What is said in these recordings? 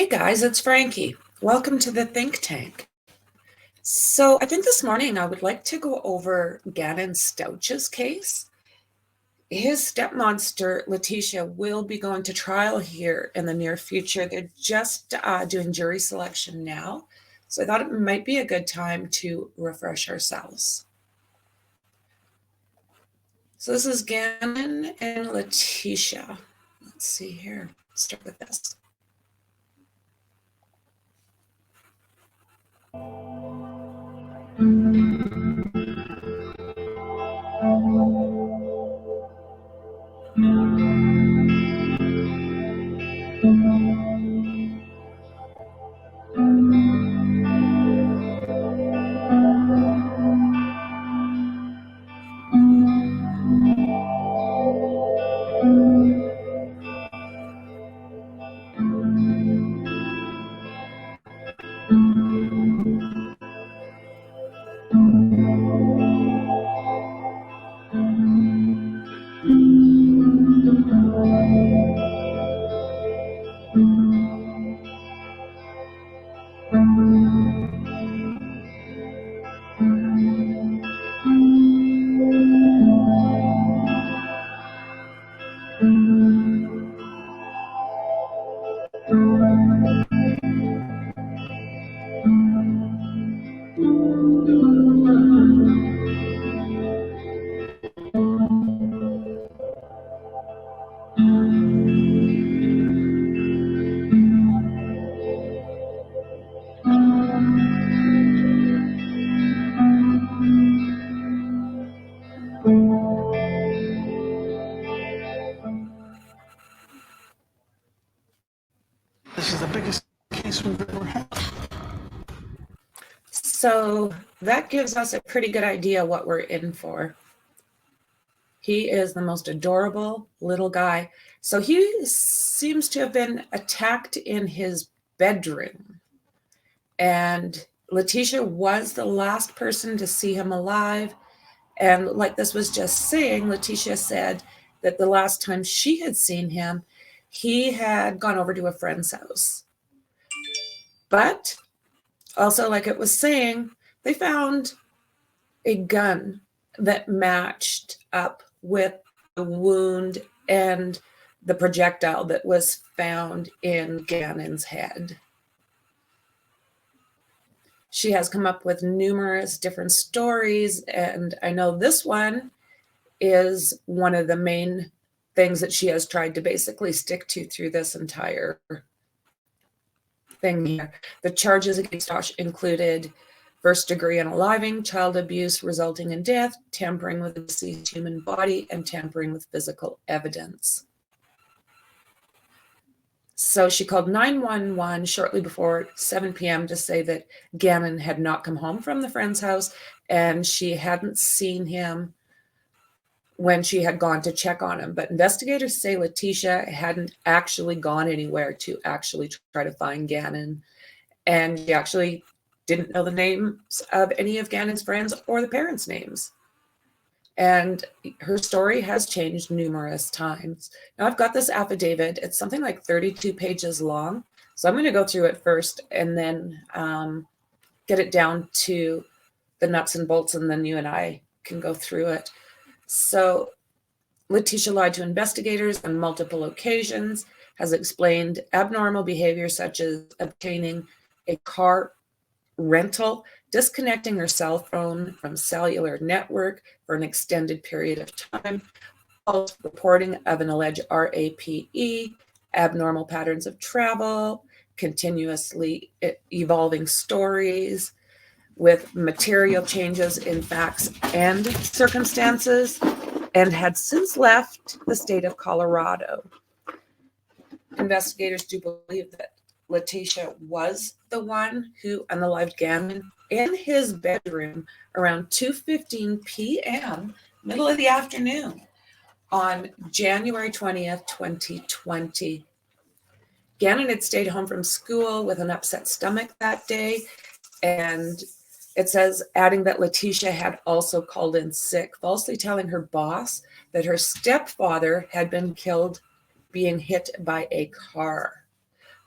guys, it's Franky. Welcome to the think tank. So I think this morning I would like to go over Gannon Stauch's case. His stepmonster, Letecia, will be going to trial here in the near future. They're just doing jury selection now. So I thought it might be a good time to refresh ourselves. So this is Gannon and Letecia. Let's see here. Let's start with this. This is the biggest case we've ever had. So that gives us a pretty good idea what we're in for. He is the most adorable little guy. So he seems to have been attacked in his bedroom. And Letecia was the last person to see him alive. And like this was just saying, Letecia said that the last time she had seen him, he had gone over to a friend's house. But also, like it was saying, they found a gun that matched up with the wound and the projectile that was found in Gannon's head. She has come up with numerous different stories, and I know this one is one of the main things that she has tried to basically stick to through this entire thing here. The charges against Stauch included first-degree unaliving, child abuse resulting in death, tampering with a deceased human body, and tampering with physical evidence. So she called 911 shortly before 7 p.m. to say that Gannon had not come home from the friend's house and she hadn't seen him when she had gone to check on him. But investigators say Letecia hadn't actually gone anywhere to actually try to find Gannon. And she actually didn't know the names of any of Gannon's friends or the parents' names. And her story has changed numerous times. Now I've got this affidavit. It's something like 32 pages long. So I'm going to go through it first and then get it down to the nuts and bolts, and then you and I can go through it. So Letecia lied to investigators on multiple occasions, has explained abnormal behavior such as obtaining a car rental, disconnecting her cell phone from cellular network for an extended period of time, false reporting of an alleged RAPE, abnormal patterns of travel, continuously evolving stories with material changes in facts and circumstances, and had since left the state of Colorado. Investigators do believe that Letecia was the one who unalived Gannon in his bedroom around 2:15 p.m., middle of the afternoon, on January 20th, 2020. Gannon had stayed home from school with an upset stomach that day, and it says, adding that Letecia had also called in sick, falsely telling her boss that her stepfather had been killed being hit by a car.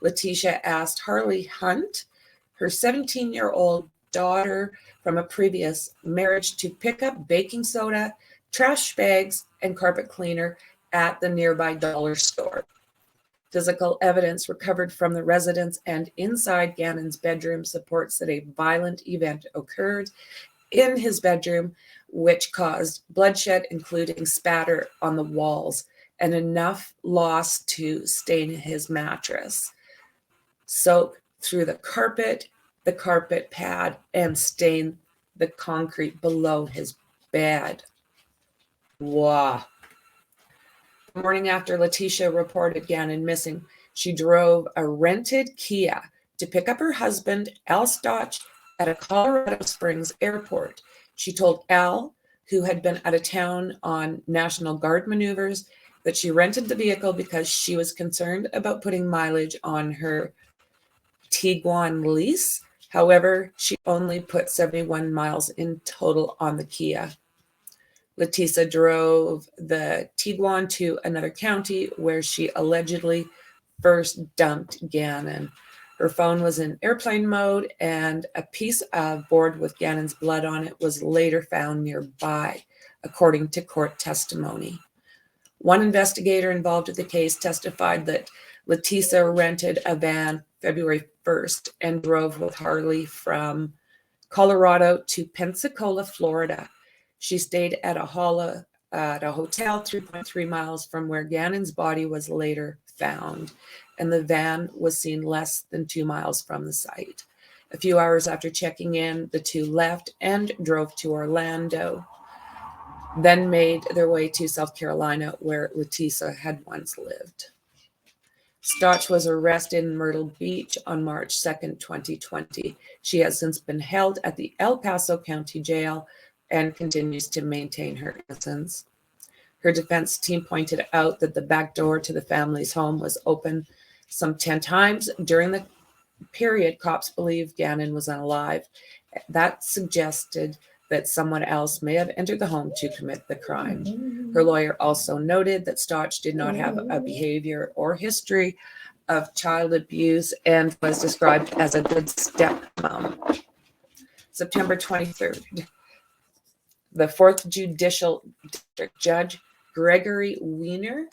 Letecia asked Harley Hunt, her 17-year-old daughter from a previous marriage, to pick up baking soda, trash bags, and carpet cleaner at the nearby dollar store. Physical evidence recovered from the residence and inside Gannon's bedroom supports that a violent event occurred in his bedroom, which caused bloodshed, including spatter on the walls and enough loss to stain his mattress, soak through the carpet pad, and stain the concrete below his bed. Wow. The morning after Letecia reported Gannon missing, she drove a rented Kia to pick up her husband, Al Stauch, at a Colorado Springs airport. She told Al, who had been out of town on National Guard maneuvers, that she rented the vehicle because she was concerned about putting mileage on her Tiguan lease. However, she only put 71 miles in total on the Kia. Letecia drove the Tiguan to another county where she allegedly first dumped Gannon. Her phone was in airplane mode, and a piece of board with Gannon's blood on it was later found nearby, according to court testimony. One investigator involved in the case testified that Letecia rented a van February 1st and drove with Harley from Colorado to Pensacola, Florida. She stayed at a hotel 3.3 miles from where Gannon's body was later found, and the van was seen less than 2 miles from the site. A few hours after checking in, the two left and drove to Orlando, then made their way to South Carolina, where Letecia had once lived. Stauch was arrested in Myrtle Beach on March 2nd, 2020. She has since been held at the El Paso County Jail and continues to maintain her innocence. Her defense team pointed out that the back door to the family's home was open some 10 times during the period cops believed Gannon was unalive. That suggested that someone else may have entered the home to commit the crime. Her lawyer also noted that Stauch did not have a behavior or history of child abuse and was described as a good stepmom. September 23rd, the 4th Judicial District Judge, Gregory Weiner,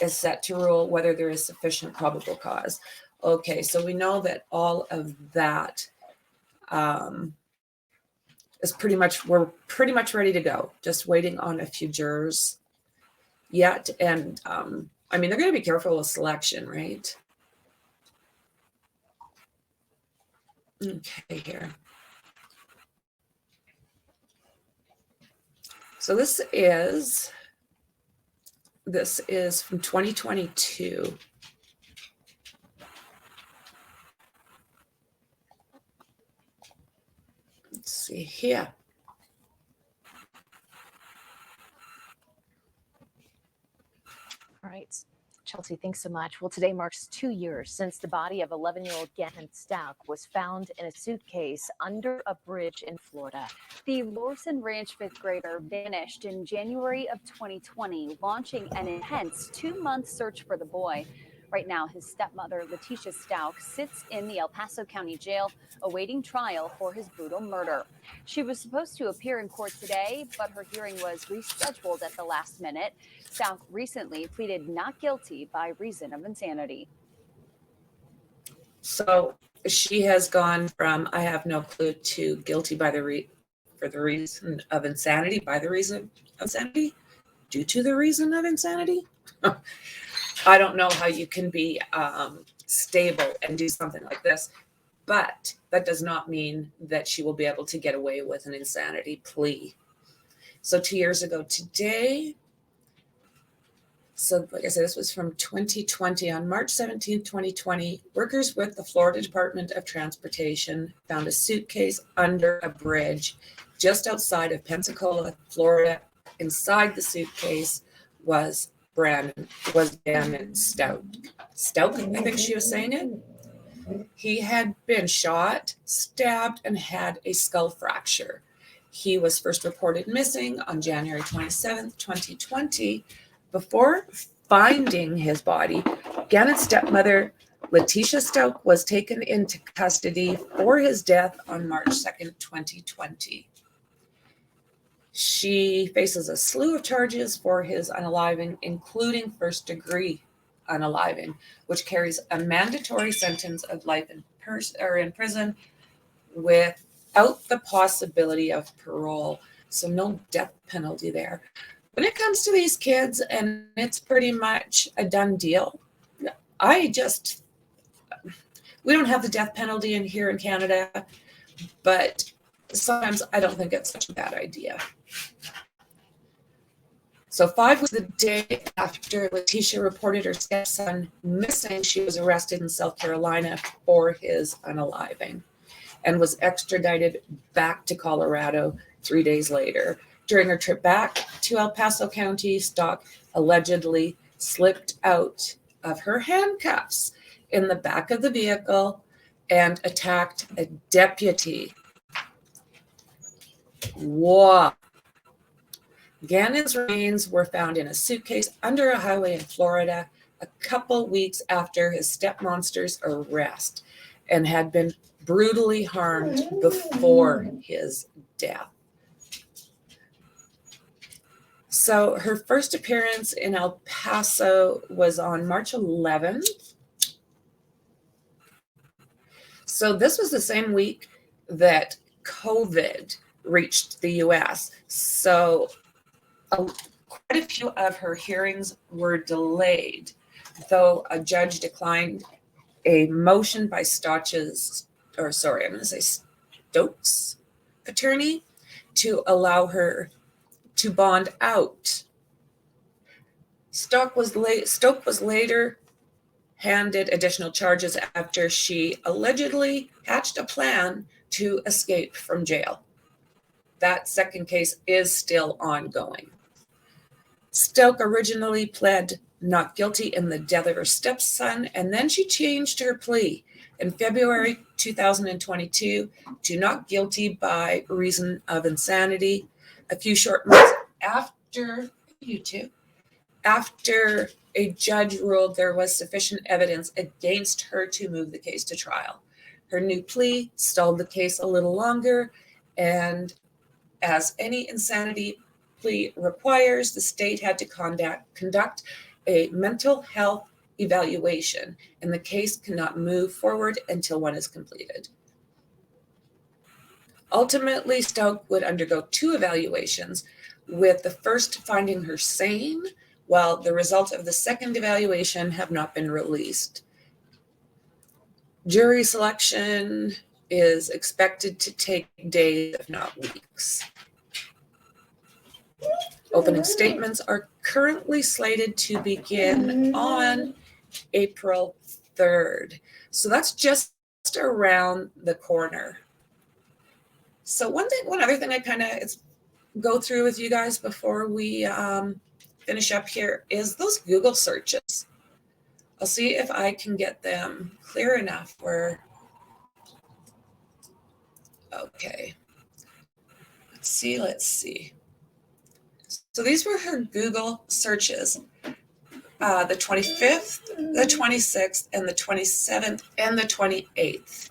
is set to rule whether there is sufficient probable cause. Okay, so we know that all of that is we're pretty much ready to go. Just waiting on a few jurors yet. And I mean, they're going to be careful with selection, right? Okay, here. So this is from 2022. Let's see here. All right. Chelsea, thanks so much. Well, today marks 2 years since the body of 11-year-old Gannon Stauch was found in a suitcase under a bridge in Florida. The Lorson Ranch fifth grader vanished in January of 2020, launching an intense 2-month search for the boy. Right now, his stepmother, Letecia Stauch, sits in the El Paso County Jail awaiting trial for his brutal murder. She was supposed to appear in court today, but her hearing was rescheduled at the last minute. Stauch recently pleaded not guilty by reason of insanity. So she has gone from I have no clue to guilty by for the reason of insanity, by the reason of insanity, due to the reason of insanity. I don't know how you can be stable and do something like this, but that does not mean that she will be able to get away with an insanity plea. So 2 years ago today, so like I said, this was from 2020. On March 17, 2020, workers with the Florida Department of Transportation found a suitcase under a bridge just outside of Pensacola, Florida. Inside the suitcase was Gannon Stauch. Stauch, I think she was saying it. He had been shot, stabbed, and had a skull fracture. He was first reported missing on January 27th, 2020. Before finding his body, Gannon's stepmother Letecia Stauch was taken into custody for his death on March 2nd, 2020. She faces a slew of charges for his unaliving, including first-degree unaliving, which carries a mandatory sentence of life in prison without the possibility of parole. So no death penalty there. When it comes to these kids, and it's pretty much a done deal, we don't have the death penalty in here in Canada, but sometimes I don't think it's such a bad idea. So 5 weeks the day after Letecia reported her stepson missing, she was arrested in South Carolina for his unaliving and was extradited back to Colorado 3 days later. During her trip back to El Paso County, Stauch allegedly slipped out of her handcuffs in the back of the vehicle and attacked a deputy. Whoa. Gannon's remains were found in a suitcase under a highway in Florida a couple weeks after his stepmonster's arrest and had been brutally harmed before his death. So her first appearance in El Paso was on March 11th. So this was the same week that COVID reached the US. So quite a few of her hearings were delayed, though a judge declined a motion by Stauch's attorney to allow her to bond out. Stauch was later handed additional charges after she allegedly hatched a plan to escape from jail. That second case is still ongoing. Stauch originally pled not guilty in the death of her stepson, and then she changed her plea in February 2022 to not guilty by reason of insanity. A few short months after a judge ruled there was sufficient evidence against her to move the case to trial. Her new plea stalled the case a little longer, and as any insanity plea requires, the state had to conduct a mental health evaluation, and the case cannot move forward until one is completed. Ultimately, Stauch would undergo 2 evaluations, with the first finding her sane, while the results of the second evaluation have not been released. Jury selection is expected to take days, if not weeks. Opening statements are currently slated to begin on April 3rd. So that's just around the corner. So one other thing I kind of go through with you guys before we finish up here is those Google searches. I'll see if I can get them clear enough where, okay. Let's see. So these were her Google searches, the 25th, the 26th, and the 27th, and the 28th.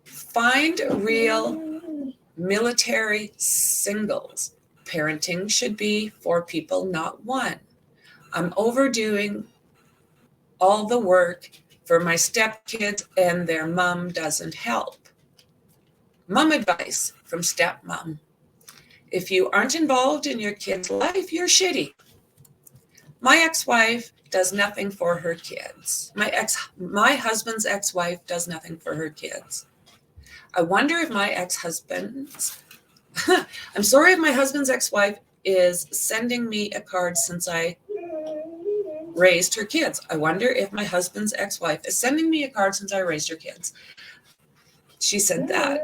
Find real military singles. Parenting should be 4 people, not 1. I'm overdoing all the work for my stepkids and their mom doesn't help. Mom advice from stepmom. If you aren't involved in your kid's life, you're shitty. My ex-wife does nothing for her kids. My husband's ex-wife does nothing for her kids. I wonder if my ex-husband's, I'm sorry if my husband's ex-wife is sending me a card since I raised her kids. I wonder if my husband's ex-wife is sending me a card since I raised her kids. She said that.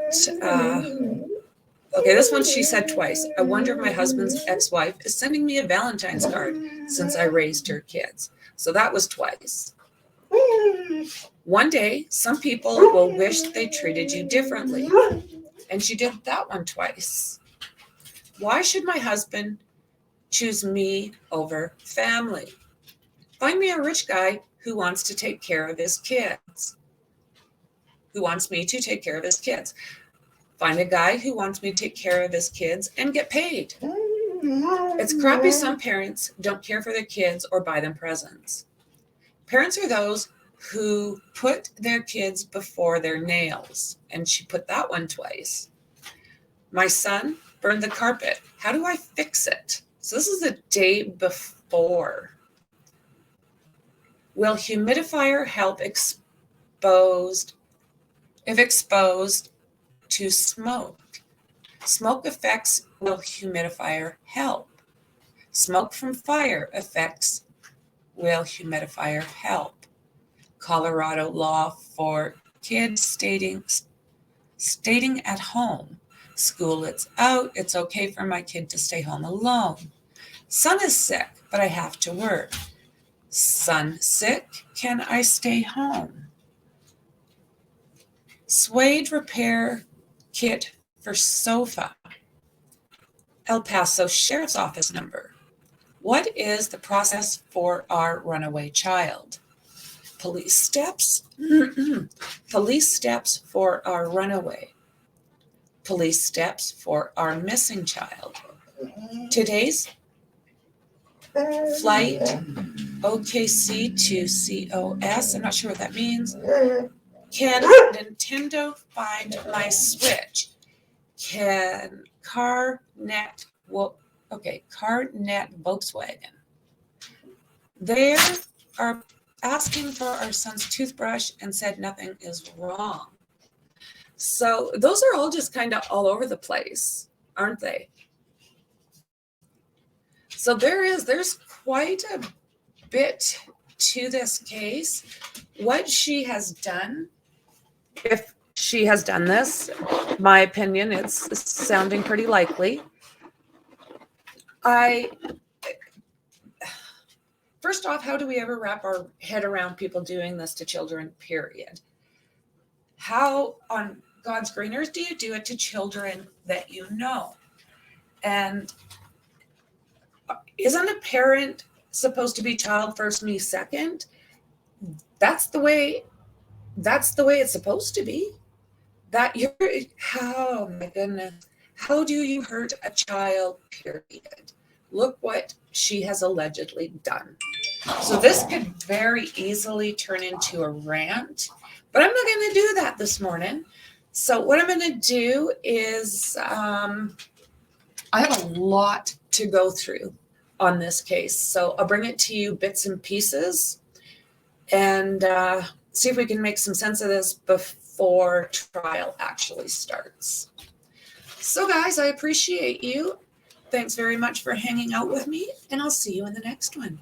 Okay, this one she said twice. I wonder if my husband's ex-wife is sending me a Valentine's card since I raised her kids. So that was twice. One day, some people will wish they treated you differently. And she did that one twice. Why should my husband choose me over family? Find me a rich guy who wants to take care of his kids, who wants me to take care of his kids. Find a guy who wants me to take care of his kids and get paid. It's crappy some parents don't care for their kids or buy them presents. Parents are those who put their kids before their nails. And she put that one twice. My son burned the carpet. How do I fix it? So this is the day before. Will humidifier help if exposed to smoke? Smoke effects, will humidifier help? Smoke from fire effects, will humidifier help? Colorado law for kids stating at home. School, it's out. It's okay for my kid to stay home alone. Son is sick, but I have to work. Son sick, can I stay home? Suede repair kit for sofa. El Paso Sheriff's Office number. What is the process for our runaway child? Police steps. Police steps for our runaway. Police steps for our missing child. Today's flight OKC to COS. I'm not sure what that means. Can Nintendo find my Switch? Can CarNet Volkswagen. They are asking for our son's toothbrush and said nothing is wrong. So those are all just kind of all over the place, aren't they? So there's quite a bit to this case. What she has done, if she has done this, my opinion, it's sounding pretty likely. First off, how do we ever wrap our head around people doing this to children, period? How on God's green earth do you do it to children that you know? And isn't a parent supposed to be child first, me second? That's the way it's supposed to be. Oh my goodness. How do you hurt a child, period? Look what she has allegedly done. So this could very easily turn into a rant, but I'm not going to do that this morning. So what I'm going to do is I have a lot to go through on this case. So I'll bring it to you bits and pieces and see if we can make some sense of this before trial actually starts. So guys, I appreciate you. Thanks very much for hanging out with me, and I'll see you in the next one.